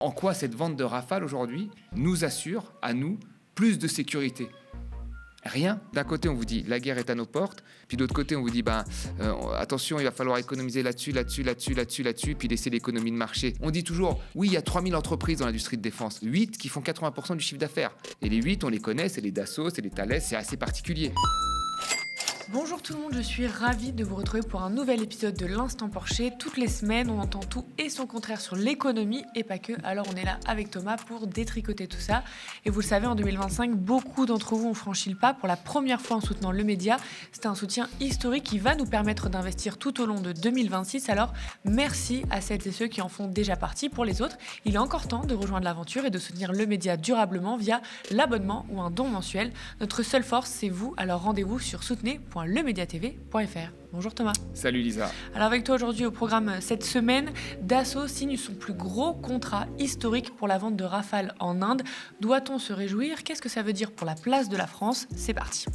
En quoi cette vente de Rafale aujourd'hui nous assure, à nous, plus de sécurité ? Rien. D'un côté, on vous dit la guerre est à nos portes, puis de l'autre côté, on vous dit attention, il va falloir économiser là-dessus, puis laisser l'économie de marché. On dit toujours, oui, il y a 3000 entreprises dans l'industrie de défense, 8 qui font 80% du chiffre d'affaires. Et les 8, on les connaît, c'est les Dassault, c'est les Thales, c'est assez particulier. Bonjour tout le monde, je suis ravie de vous retrouver pour un nouvel épisode de l'Instant Porcher. Toutes les semaines, on entend tout et son contraire sur l'économie et pas que. Alors on est là avec Thomas pour détricoter tout ça. Et vous le savez, en 2025, beaucoup d'entre vous ont franchi le pas pour la première fois en soutenant le média. C'est un soutien historique qui va nous permettre d'investir tout au long de 2026. Alors merci à celles et ceux qui en font déjà partie. Pour les autres, il est encore temps de rejoindre l'aventure et de soutenir le média durablement via l'abonnement ou un don mensuel. Notre seule force, c'est vous. Alors rendez-vous sur soutenez.lemediatv.fr. Bonjour Thomas. Salut Lisa. Alors avec toi aujourd'hui au programme cette semaine, Dassault signe son plus gros contrat historique pour la vente de Rafale en Inde. Doit-on se réjouir ? Qu'est-ce que ça veut dire pour la place de la France ? C'est parti.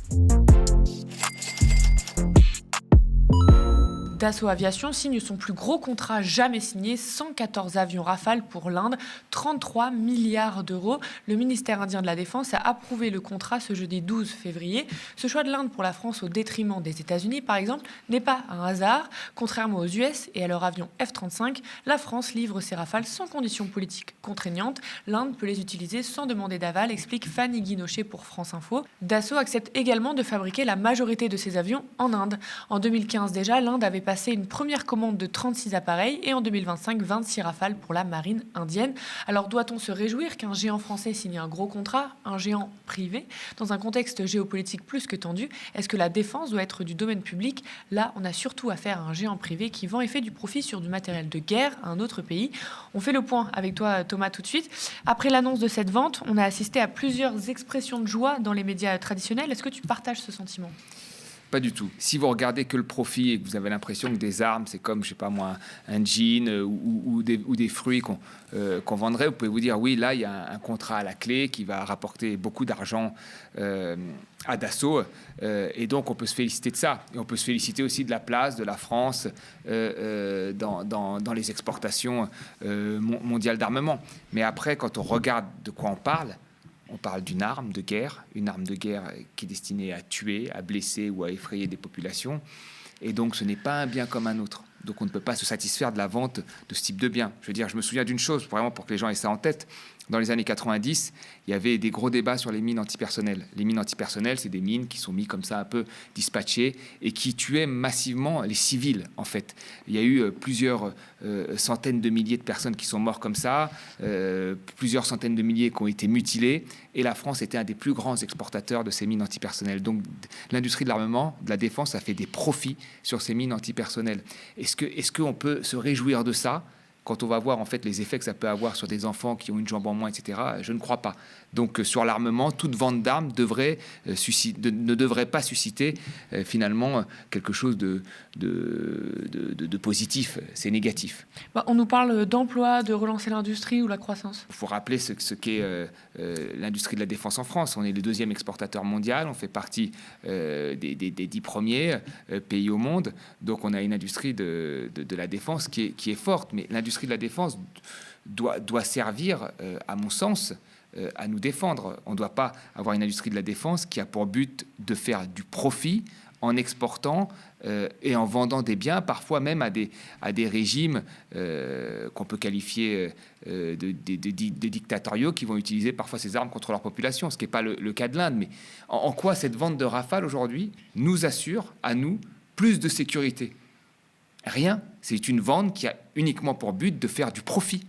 Dassault Aviation signe son plus gros contrat jamais signé, 114 avions Rafale pour l'Inde, 33 milliards d'euros. Le ministère indien de la Défense a approuvé le contrat ce jeudi 12 février. Ce choix de l'Inde pour la France au détriment des États-Unis, par exemple, n'est pas un hasard. Contrairement aux US et à leur avion F-35, la France livre ses Rafales sans conditions politiques contraignantes. L'Inde peut les utiliser sans demander d'aval, explique Fanny Guinochet pour France Info. Dassault accepte également de fabriquer la majorité de ses avions en Inde. En 2015 déjà, l'Inde avait passé une première commande de 36 appareils et en 2025, 26 Rafales pour la marine indienne. Alors doit-on se réjouir qu'un géant français signe un gros contrat, un géant privé, dans un contexte géopolitique plus que tendu ? Est-ce que la défense doit être du domaine public ? Là, on a surtout affaire à un géant privé qui vend et fait du profit sur du matériel de guerre à un autre pays. On fait le point avec toi Thomas tout de suite. Après l'annonce de cette vente, on a assisté à plusieurs expressions de joie dans les médias traditionnels. Est-ce que tu partages ce sentiment ? Pas du tout. Si vous regardez que le profit et que vous avez l'impression que des armes, c'est comme, je sais pas moi, un jean ou des fruits qu'on vendrait, vous pouvez vous dire, oui, là, il y a un contrat à la clé qui va rapporter beaucoup d'argent à Dassault. Et donc, on peut se féliciter de ça. Et on peut se féliciter aussi de la place de la France dans les exportations mondiales d'armement. Mais après, quand on regarde de quoi on parle d'une arme de guerre, une arme de guerre qui est destinée à tuer, à blesser ou à effrayer des populations. Et donc, ce n'est pas un bien comme un autre. Donc, on ne peut pas se satisfaire de la vente de ce type de bien. Je veux dire, je me souviens d'une chose, vraiment pour que les gens aient ça en tête. Dans les années 90, il y avait des gros débats sur les mines antipersonnelles. Les mines antipersonnelles, c'est des mines qui sont mises comme ça un peu dispatchées et qui tuaient massivement les civils, en fait. Il y a eu plusieurs centaines de milliers de personnes qui sont mortes comme ça, plusieurs centaines de milliers qui ont été mutilés, et la France était un des plus grands exportateurs de ces mines antipersonnelles. Donc, l'industrie de l'armement, de la défense, a fait des profits sur ces mines antipersonnelles. Est-ce qu'on peut se réjouir de ça ? Quand on va voir en fait les effets que ça peut avoir sur des enfants qui ont une jambe en moins, etc., je ne crois pas. Donc sur l'armement, toute vente d'armes ne devrait pas susciter finalement quelque chose de positif. C'est négatif. On nous parle d'emploi, de relancer l'industrie ou la croissance. Il faut rappeler ce qu'est l'industrie de la défense en France. On est le deuxième exportateur mondial, on fait partie des 10 premiers pays au monde. Donc on a une industrie de la défense qui est forte, mais l'industrie de la défense doit servir, à mon sens, à nous défendre. On ne doit pas avoir une industrie de la défense qui a pour but de faire du profit en exportant et en vendant des biens, parfois même à des régimes qu'on peut qualifier de dictatoriaux qui vont utiliser parfois ces armes contre leur population, ce qui n'est pas le cas de l'Inde. Mais en quoi cette vente de Rafale aujourd'hui nous assure, à nous, plus de sécurité ? Rien. C'est une vente qui a uniquement pour but de faire du profit.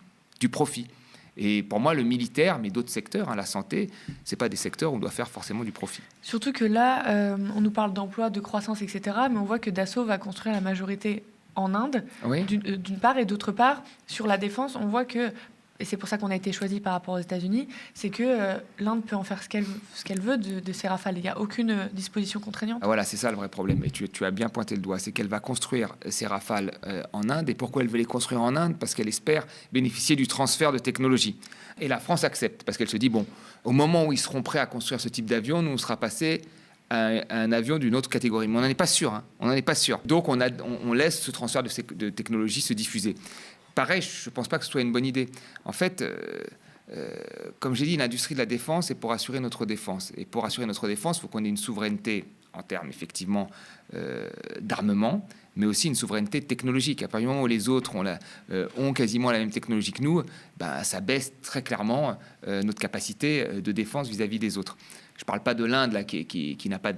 Et pour moi, le militaire, mais d'autres secteurs, la santé, c'est pas des secteurs où on doit faire forcément du profit. Surtout que là, on nous parle d'emploi, de croissance, etc. Mais on voit que Dassault va construire la majorité en Inde, oui. D'une part, et d'autre part, sur la défense, on voit que, et c'est pour ça qu'on a été choisi par rapport aux États-Unis, c'est que l'Inde peut en faire ce qu'elle veut de ces Rafales. Il n'y a aucune disposition contraignante. Voilà, c'est ça le vrai problème. Et tu as bien pointé le doigt. C'est qu'elle va construire ces Rafales en Inde. Et pourquoi elle veut les construire en Inde ? Parce qu'elle espère bénéficier du transfert de technologie. Et la France accepte, parce qu'elle se dit, bon, au moment où ils seront prêts à construire ce type d'avion, nous, on sera passé à un avion d'une autre catégorie. Mais on n'en est pas sûr. On n'en est pas sûr. Donc, on laisse ce transfert de technologie se diffuser. pareil, je ne pense pas que ce soit une bonne idée. En fait, comme j'ai dit, l'industrie de la défense est pour assurer notre défense. Et pour assurer notre défense, il faut qu'on ait une souveraineté en termes, effectivement, d'armement, mais aussi une souveraineté technologique. À partir du moment où les autres ont quasiment la même technologie que nous, ça baisse très clairement notre capacité de défense vis-à-vis des autres. Je ne parle pas de l'Inde là, qui n'est pas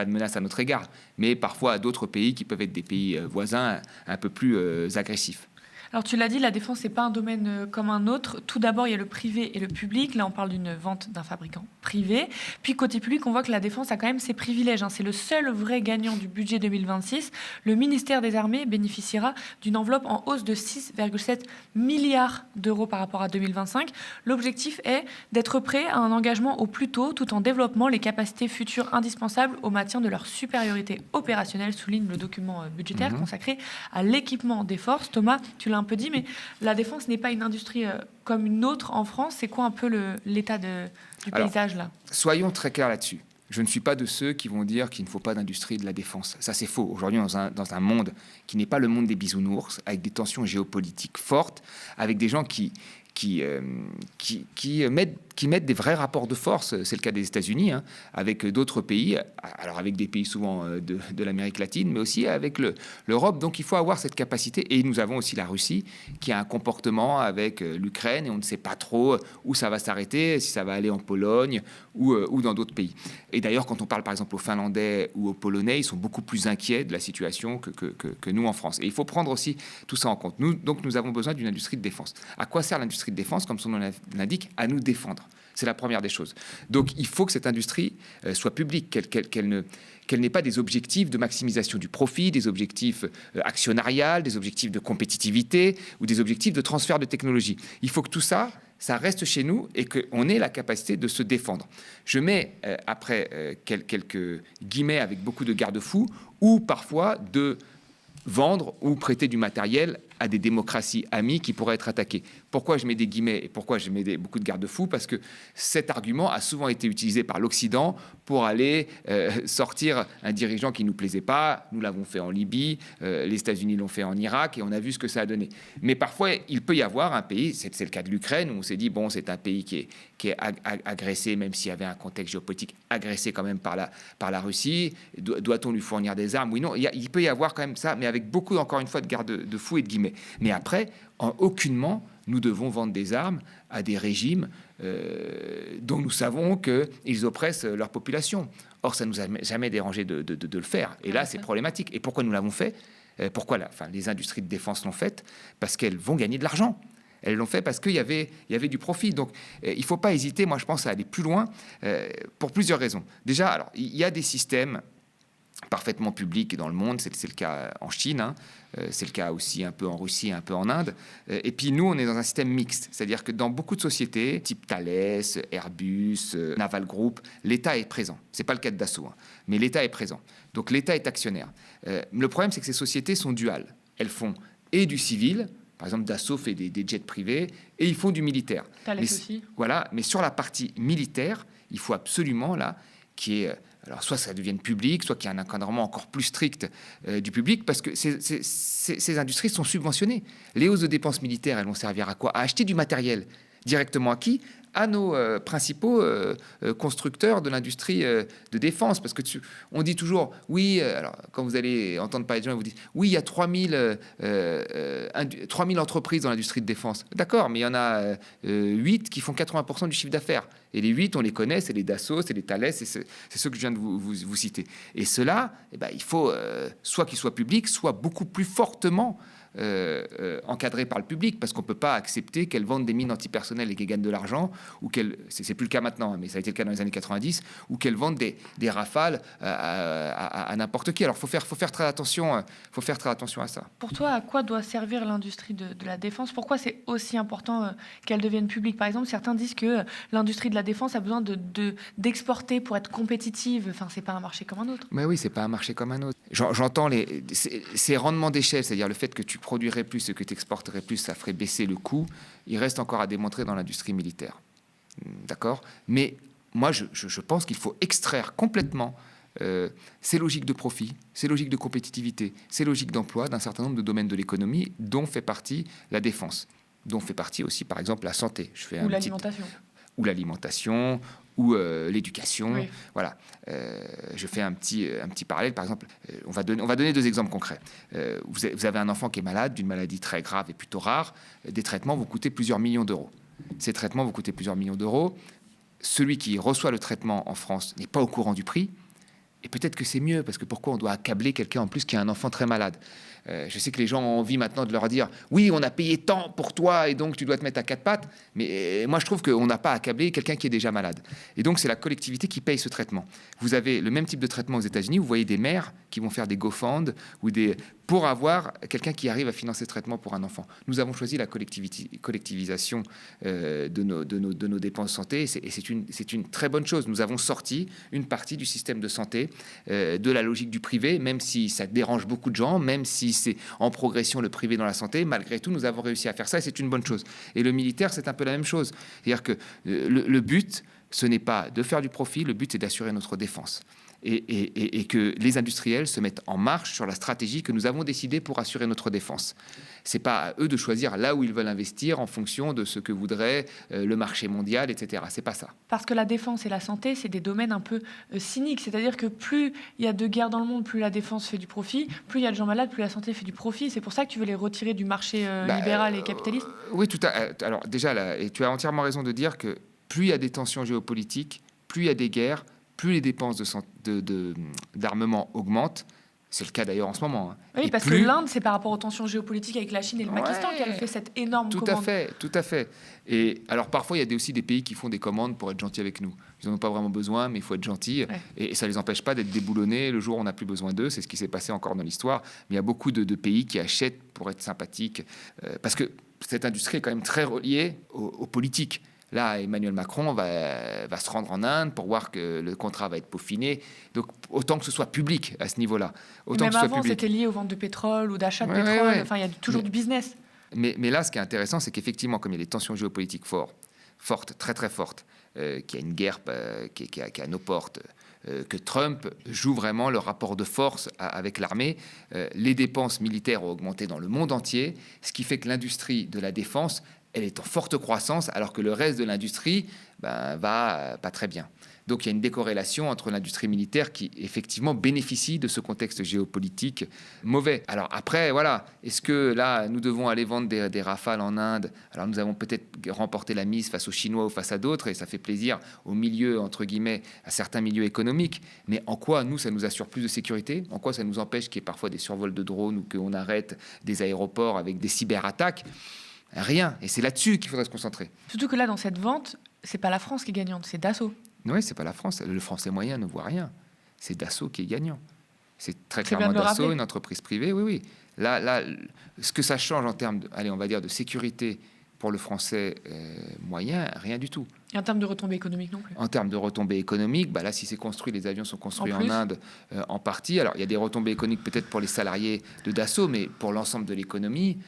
de menace à notre égard, mais parfois à d'autres pays qui peuvent être des pays voisins un peu plus agressifs. Alors tu l'as dit, la défense, c'est pas un domaine comme un autre. Tout d'abord, il y a le privé et le public. Là, on parle d'une vente d'un fabricant privé. Puis côté public, on voit que la défense a quand même ses privilèges. C'est le seul vrai gagnant du budget 2026. Le ministère des Armées bénéficiera d'une enveloppe en hausse de 6,7 milliards d'euros par rapport à 2025. L'objectif est d'être prêt à un engagement au plus tôt, tout en développant les capacités futures indispensables au maintien de leur supériorité opérationnelle, souligne le document budgétaire consacré à l'équipement des forces. Thomas, tu l'as un peu dit, mais la défense n'est pas une industrie comme une autre en France. C'est quoi un peu l'état du paysage là ? Soyons très clairs là-dessus. Je ne suis pas de ceux qui vont dire qu'il ne faut pas d'industrie de la défense. Ça, c'est faux. Aujourd'hui, dans un monde qui n'est pas le monde des bisounours, avec des tensions géopolitiques fortes, avec des gens qui mettent des vrais rapports de force, c'est le cas des États-Unis, avec d'autres pays, alors avec des pays souvent de l'Amérique latine, mais aussi avec l'Europe. Donc il faut avoir cette capacité. Et nous avons aussi la Russie, qui a un comportement avec l'Ukraine, et on ne sait pas trop où ça va s'arrêter, si ça va aller en Pologne ou dans d'autres pays. Et d'ailleurs, quand on parle par exemple aux Finlandais ou aux Polonais, ils sont beaucoup plus inquiets de la situation que nous en France. Et il faut prendre aussi tout ça en compte. Donc nous avons besoin d'une industrie de défense. À quoi sert l'industrie de défense? Comme son nom l'indique, à nous défendre. C'est la première des choses. Donc il faut que cette industrie soit publique, qu'elle n'ait pas des objectifs de maximisation du profit, des objectifs actionnariales, des objectifs de compétitivité ou des objectifs de transfert de technologie. Il faut que tout ça reste chez nous et qu'on ait la capacité de se défendre. Je mets après quelques guillemets avec beaucoup de garde-fous, ou parfois de vendre ou prêter du matériel à des démocraties amies qui pourraient être attaquées. Pourquoi je mets des guillemets et pourquoi je mets beaucoup de garde-fous? Parce que cet argument a souvent été utilisé par l'Occident pour aller sortir un dirigeant qui ne nous plaisait pas. Nous l'avons fait en Libye, les États-Unis l'ont fait en Irak et on a vu ce que ça a donné. Mais parfois, il peut y avoir un pays, c'est le cas de l'Ukraine, où on s'est dit, bon, c'est un pays qui est agressé, même s'il y avait un contexte géopolitique, agressé quand même par la Russie. Doit-on lui fournir des armes? Oui, non. Il peut y avoir quand même ça, mais avec beaucoup, encore une fois, de garde-fous et de guillemets. Mais après, aucunement, nous devons vendre des armes à des régimes dont nous savons qu'ils oppressent leur population. Or, ça ne nous a jamais dérangé de le faire. Et là, c'est problématique. Et pourquoi nous l'avons fait? Pourquoi les industries de défense l'ont fait? Parce qu'elles vont gagner de l'argent. Elles l'ont fait parce qu'il y avait du profit. Donc, il ne faut pas hésiter, moi, je pense, à aller plus loin pour plusieurs raisons. Déjà, alors, il y a des systèmes parfaitement publics dans le monde, c'est le cas en Chine, c'est le cas aussi un peu en Russie, un peu en Inde. Et puis nous, on est dans un système mixte, c'est-à-dire que dans beaucoup de sociétés, type Thales, Airbus, Naval Group, l'État est présent. C'est pas le cas de Dassault, mais l'État est présent. Donc l'État est actionnaire. Le problème, c'est que ces sociétés sont duales. Elles font et du civil. Par exemple, Dassault fait des jets privés et ils font du militaire. Thales aussi. Voilà, mais sur la partie militaire, il faut absolument là qu'il y ait... Alors, soit ça devienne public, soit qu'il y ait un encadrement encore plus strict du public, parce que ces industries sont subventionnées. Les hausses de dépenses militaires, elles vont servir à quoi? À acheter du matériel. Directement à qui? À nos principaux constructeurs de l'industrie de défense. Parce que on dit toujours, oui, alors quand vous allez entendre parler de gens, ils vous disent, oui, il y a 3000 entreprises dans l'industrie de défense. D'accord, mais il y en a 8 qui font 80% du chiffre d'affaires. Et les 8, on les connaît, c'est les Dassault, c'est les Thales, c'est ceux que je viens de vous citer. Et ceux-là, il faut soit qu'ils soient publics, soit beaucoup plus fortement encadrées par le public, parce qu'on ne peut pas accepter qu'elles vendent des mines antipersonnelles et qu'elles gagnent de l'argent, ou c'est plus le cas maintenant, mais ça a été le cas dans les années 90, ou qu'elles vendent des rafales à n'importe qui. Alors faut faire très attention à ça. Pour toi, à quoi doit servir l'industrie de la défense? Pourquoi c'est aussi important qu'elle devienne publique? Par exemple, certains disent que l'industrie de la défense a besoin d'exporter pour être compétitive. Enfin, c'est pas un marché comme un autre. Mais oui, c'est pas un marché comme un autre. J'entends ces rendements d'échelle, c'est-à-dire le fait que tu produirais plus et que tu exporterais plus, ça ferait baisser le coût. Il reste encore à démontrer dans l'industrie militaire. D'accord? Mais moi, je pense qu'il faut extraire complètement ces logiques de profit, ces logiques de compétitivité, ces logiques d'emploi d'un certain nombre de domaines de l'économie dont fait partie la défense, dont fait partie aussi, par exemple, la santé. Ou l'alimentation. Ou l'alimentation, ou l'éducation. Oui. Voilà. Je fais un petit parallèle. Par exemple, on va donner 2 exemples concrets. Vous avez un enfant qui est malade, d'une maladie très grave et plutôt rare. Des traitements vont coûter plusieurs millions d'euros. Ces traitements vont coûter plusieurs millions d'euros. Celui qui reçoit le traitement en France n'est pas au courant du prix. Et peut-être que c'est mieux, parce que pourquoi on doit accabler quelqu'un en plus qui a un enfant très malade? Je sais que les gens ont envie maintenant de leur dire « Oui, on a payé tant pour toi et donc tu dois te mettre à 4 pattes. » Mais moi, je trouve qu'on n'a pas accablé quelqu'un qui est déjà malade. Et donc, c'est la collectivité qui paye ce traitement. Vous avez le même type de traitement aux États-Unis. Vous voyez des mères qui vont faire des GoFund ou pour avoir quelqu'un qui arrive à financer ce traitement pour un enfant. Nous avons choisi la collectivisation de nos dépenses de santé et c'est une très bonne chose. Nous avons sorti une partie du système de santé de la logique du privé, même si ça dérange beaucoup de gens, même si c'est en progression le privé dans la santé, malgré tout, nous avons réussi à faire ça et c'est une bonne chose. Et le militaire, c'est un peu la même chose. C'est-à-dire que le but, ce n'est pas de faire du profit, le but, c'est d'assurer notre défense. Et que les industriels se mettent en marche sur la stratégie que nous avons décidée pour assurer notre défense. Ce n'est pas à eux de choisir là où ils veulent investir en fonction de ce que voudrait le marché mondial, etc. Ce n'est pas ça. Parce que la défense et la santé, c'est des domaines un peu cyniques. C'est-à-dire que plus il y a de guerres dans le monde, plus la défense fait du profit, plus il y a de gens malades, plus la santé fait du profit. C'est pour ça que tu veux les retirer du marché libéral et capitaliste? Oui, alors déjà, là, et tu as entièrement raison de dire que plus il y a des tensions géopolitiques, plus il y a des guerres, plus les dépenses d'armement augmentent. C'est le cas d'ailleurs en ce moment. Oui, et parce que l'Inde, c'est par rapport aux tensions géopolitiques avec la Chine et le Pakistan qu'elle fait cette énorme commande. Tout à fait. Et alors parfois, il y a aussi des pays qui font des commandes pour être gentils avec nous. Ils n'en ont pas vraiment besoin, mais il faut être gentil. Ouais. Et ça ne les empêche pas d'être déboulonnés le jour où on n'a plus besoin d'eux. C'est ce qui s'est passé encore dans l'histoire. Mais il y a beaucoup de pays qui achètent pour être sympathiques. Parce que cette industrie est quand même très reliée aux politiques. Là, Emmanuel Macron va se rendre en Inde pour voir que le contrat va être peaufiné. Donc, autant que ce soit public à ce niveau-là. Même avant, c'était lié aux ventes de pétrole ou d'achat de pétrole. Ouais. Enfin, il y a toujours du business. Mais là, ce qui est intéressant, c'est qu'effectivement, comme il y a des tensions géopolitiques fortes, très très fortes, qu'il y a une guerre qui est à nos portes, que Trump joue vraiment le rapport de force avec l'armée. Les dépenses militaires ont augmenté dans le monde entier, ce qui fait que l'industrie de la défense, elle est en forte croissance, alors que le reste de l'industrie va pas très bien. Donc il y a une décorrélation entre l'industrie militaire qui, effectivement, bénéficie de ce contexte géopolitique mauvais. Alors après, voilà, est-ce que là, nous devons aller vendre des Rafales en Inde? Alors nous avons peut-être remporté la mise face aux Chinois ou face à d'autres, et ça fait plaisir au milieu, entre guillemets, à certains milieux économiques. Mais en quoi, nous, ça nous assure plus de sécurité? En quoi ça nous empêche qu'il y ait parfois des survols de drones ou qu'on arrête des aéroports avec des cyberattaques? Rien. Et c'est là-dessus qu'il faudrait se concentrer. Surtout que là, dans cette vente, c'est pas la France qui est gagnante, c'est Dassault. Oui, c'est pas la France. Le Français moyen ne voit rien. C'est Dassault qui est gagnant. C'est très clairement Dassault, une entreprise privée. Oui. Là, ce que ça change en termes, on va dire, de sécurité pour le Français moyen, rien du tout. Et en termes de retombées économiques non plus. En termes de retombées économiques, là, si c'est construit, les avions sont construits en Inde en partie. Alors, il y a des retombées économiques peut-être pour les salariés de Dassault, mais pour l'ensemble de l'économie,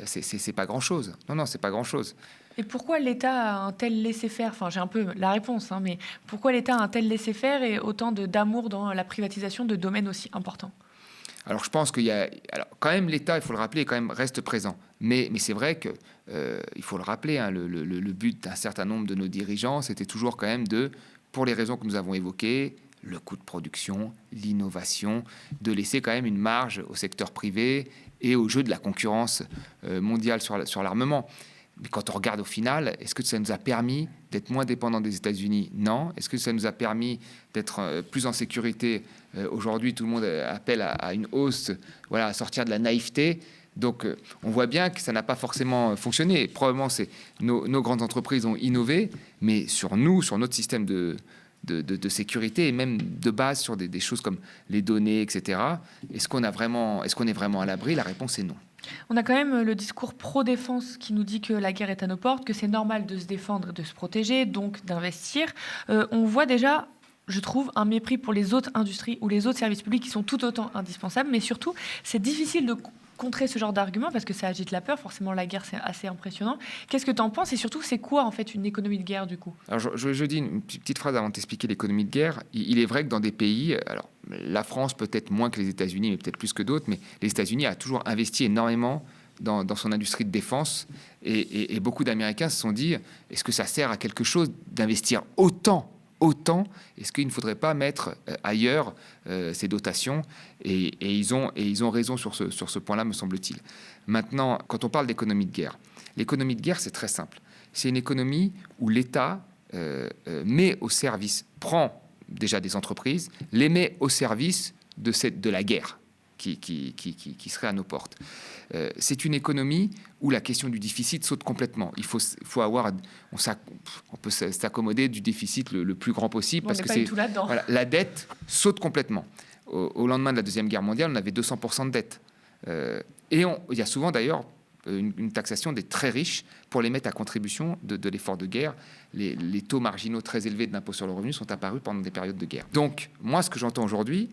c'est pas grand-chose. Non, c'est pas grand-chose. Et pourquoi l'État a un tel laisser-faire? Enfin, j'ai un peu la réponse, mais pourquoi l'État a un tel laisser-faire et autant d'amour dans la privatisation de domaines aussi importants? Alors, je pense qu'il y a... Alors, quand même, l'État, il faut le rappeler, quand même reste présent. Mais c'est vrai que, il faut le rappeler, le but d'un certain nombre de nos dirigeants, c'était toujours quand même pour les raisons que nous avons évoquées, le coût de production, l'innovation, de laisser quand même une marge au secteur privé et au jeu de la concurrence mondiale sur l'armement. Mais quand on regarde au final, est-ce que ça nous a permis d'être moins dépendants des États-Unis? Non. Est-ce que ça nous a permis d'être plus en sécurité? Aujourd'hui, tout le monde appelle à une hausse, à sortir de la naïveté. Donc, on voit bien que ça n'a pas forcément fonctionné. Probablement, nos grandes entreprises ont innové, mais sur notre système de sécurité et même de base sur des choses comme les données, etc. Est-ce qu'on est vraiment à l'abri? La réponse est non. On a quand même le discours pro-défense qui nous dit que la guerre est à nos portes, que c'est normal de se défendre, de se protéger, donc d'investir. On voit déjà, je trouve, un mépris pour les autres industries ou les autres services publics qui sont tout autant indispensables, mais surtout, c'est difficile contrer ce genre d'argument parce que ça agite la peur. Forcément, la guerre, c'est assez impressionnant. Qu'est-ce que tu en penses? Et surtout, c'est quoi, en fait, une économie de guerre, du coup? Alors, je dis une petite phrase avant de t'expliquer l'économie de guerre. Il est vrai que dans des pays, alors la France peut-être moins que les États-Unis, mais peut-être plus que d'autres, mais les États-Unis a toujours investi énormément dans son industrie de défense. Et beaucoup d'Américains se sont dit, est-ce que ça sert à quelque chose d'investir autant? Est-ce qu'il ne faudrait pas mettre ailleurs ces dotations? Et ils ont raison sur ce point-là, me semble-t-il. Maintenant, quand on parle d'économie de guerre, l'économie de guerre, c'est très simple. C'est une économie où l'État met au service, prend déjà des entreprises, les met au service de la guerre qui serait à nos portes. C'est une économie où la question du déficit saute complètement. Il faut avoir, on peut s'accommoder du déficit le plus grand possible, Bon, parce on n'est que pas du tout là-dedans. voilà, la dette saute complètement. Au lendemain de la Deuxième Guerre mondiale, on avait 200% de dette. Il y a souvent d'ailleurs une taxation des très riches pour les mettre à contribution de l'effort de guerre. Les taux marginaux très élevés de l'impôt sur le revenu sont apparus pendant des périodes de guerre. Donc, moi, ce que j'entends aujourd'hui,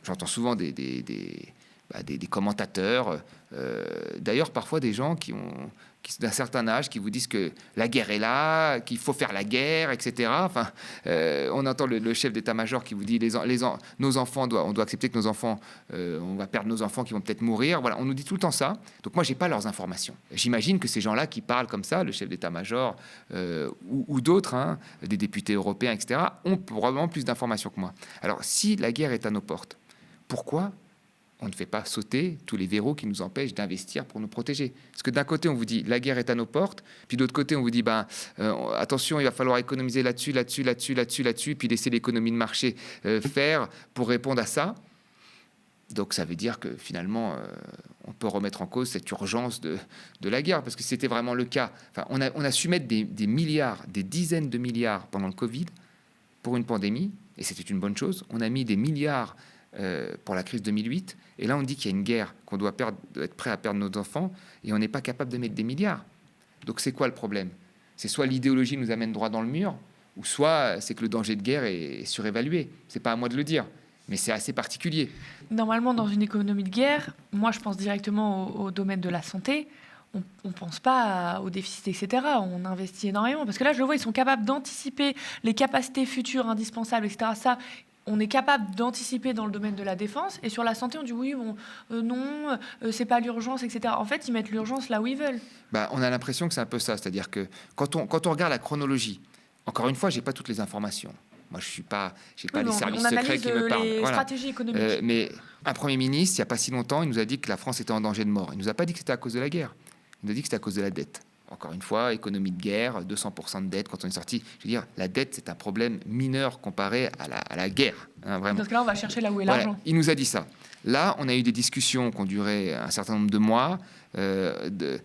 j'entends souvent des commentateurs, d'ailleurs parfois des gens qui d'un certain âge, qui vous disent que la guerre est là, qu'il faut faire la guerre, etc. Enfin, on entend le chef d'état-major qui vous dit nos enfants, on doit accepter que nos enfants, on va perdre nos enfants qui vont peut-être mourir. Voilà, on nous dit tout le temps ça. Donc moi, j'ai pas leurs informations. J'imagine que ces gens-là qui parlent comme ça, le chef d'état-major ou d'autres, des députés européens, etc., ont probablement plus d'informations que moi. Alors, si la guerre est à nos portes, pourquoi on ne fait pas sauter tous les verrous qui nous empêchent d'investir pour nous protéger? Parce que d'un côté, on vous dit la guerre est à nos portes, puis d'autre côté, on vous dit attention, il va falloir économiser là-dessus, puis laisser l'économie de marché faire pour répondre à ça. Donc ça veut dire que finalement, on peut remettre en cause cette urgence de la guerre, parce que c'était vraiment le cas. Enfin, on a su mettre des milliards, des dizaines de milliards pendant le Covid pour une pandémie, et c'était une bonne chose. On a mis des milliards pour la crise 2008, et là on dit qu'il y a une guerre, qu'on doit être prêt à perdre nos enfants, et on n'est pas capable de mettre des milliards. Donc c'est quoi le problème? C'est soit l'idéologie nous amène droit dans le mur, ou soit c'est que le danger de guerre est surévalué. C'est pas à moi de le dire, mais c'est assez particulier. Normalement, dans une économie de guerre, moi je pense directement au domaine de la santé. On ne pense pas au déficit, etc. On investit énormément, parce que là je le vois, ils sont capables d'anticiper les capacités futures indispensables, etc. Ça, on est capable d'anticiper dans le domaine de la défense, et sur la santé, on dit oui, non, c'est pas l'urgence, etc. En fait, ils mettent l'urgence là où ils veulent. On a l'impression que c'est un peu ça, c'est-à-dire que quand on regarde la chronologie, encore une fois, j'ai pas toutes les informations. Moi, j'ai pas les services secrets qui me parlent. Les stratégies économiques. Mais un Premier ministre, il n'y a pas si longtemps, il nous a dit que la France était en danger de mort. Il nous a pas dit que c'était à cause de la guerre. Il nous a dit que c'était à cause de la dette. Encore une fois, économie de guerre, 200% de dette quand on est sorti. Je veux dire, la dette, c'est un problème mineur comparé à la guerre. Vraiment. Parce que là, on va chercher là où est l'argent. Voilà, il nous a dit ça. Là, on a eu des discussions qui ont duré un certain nombre de mois. Le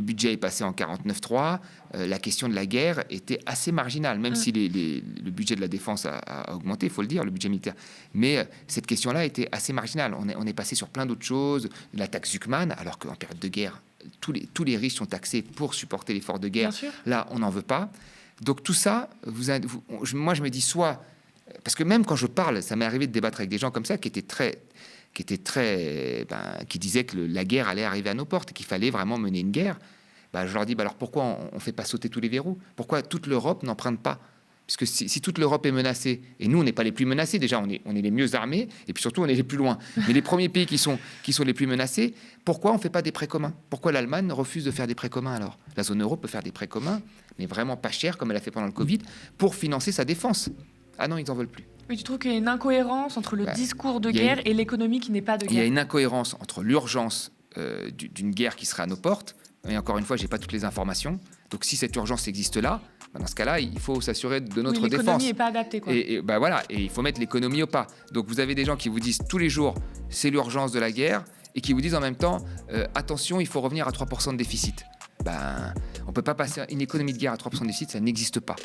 budget est passé en 49.3. La question de la guerre était assez marginale, même si le budget de la défense a augmenté, il faut le dire, le budget militaire. Mais cette question-là était assez marginale. On est passé sur plein d'autres choses. La taxe Zuckman, alors qu'en période de guerre, tous les riches sont taxés pour supporter l'effort de guerre. Là, on n'en veut pas. Donc tout ça, moi je me dis soit... Parce que même quand je parle, ça m'est arrivé de débattre avec des gens comme ça qui disaient que la guerre allait arriver à nos portes et qu'il fallait vraiment mener une guerre. Je leur dis, alors pourquoi on ne fait pas sauter tous les verrous? Pourquoi toute l'Europe n'emprunte pas? Parce que si toute l'Europe est menacée, et nous, on n'est pas les plus menacés, déjà, on est les mieux armés, et puis surtout, on est les plus loin. Mais les premiers pays qui sont les plus menacés, pourquoi on ne fait pas des prêts communs? Pourquoi l'Allemagne refuse de faire des prêts communs alors? La zone euro peut faire des prêts communs, mais vraiment pas chers, comme elle a fait pendant le Covid, pour financer sa défense. Ah non, ils n'en veulent plus. Oui, tu trouves qu'il y a une incohérence entre le discours de guerre et l'économie qui n'est pas de guerre? Il y a une incohérence entre l'urgence d'une guerre qui serait à nos portes, et encore une fois, je n'ai pas toutes les informations. Donc si cette urgence existe là, dans ce cas-là, il faut s'assurer de notre défense. L'économie n'est pas adaptée, quoi. Et il faut mettre l'économie au pas. Donc vous avez des gens qui vous disent tous les jours, c'est l'urgence de la guerre, et qui vous disent en même temps, attention, il faut revenir à 3% de déficit. On ne peut pas passer une économie de guerre à 3% de déficit, ça n'existe pas.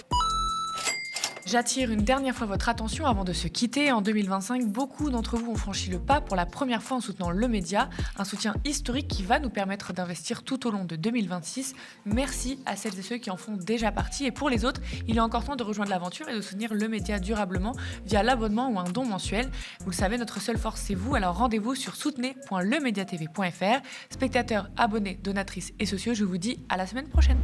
J'attire une dernière fois votre attention avant de se quitter. En 2025, beaucoup d'entre vous ont franchi le pas pour la première fois en soutenant le média, un soutien historique qui va nous permettre d'investir tout au long de 2026. Merci à celles et ceux qui en font déjà partie. Et pour les autres, il est encore temps de rejoindre l'aventure et de soutenir le média durablement via l'abonnement ou un don mensuel. Vous le savez, notre seule force, c'est vous. Alors rendez-vous sur soutenez.lemediatv.fr. Spectateurs, abonnés, donatrices et sociaux, je vous dis à la semaine prochaine.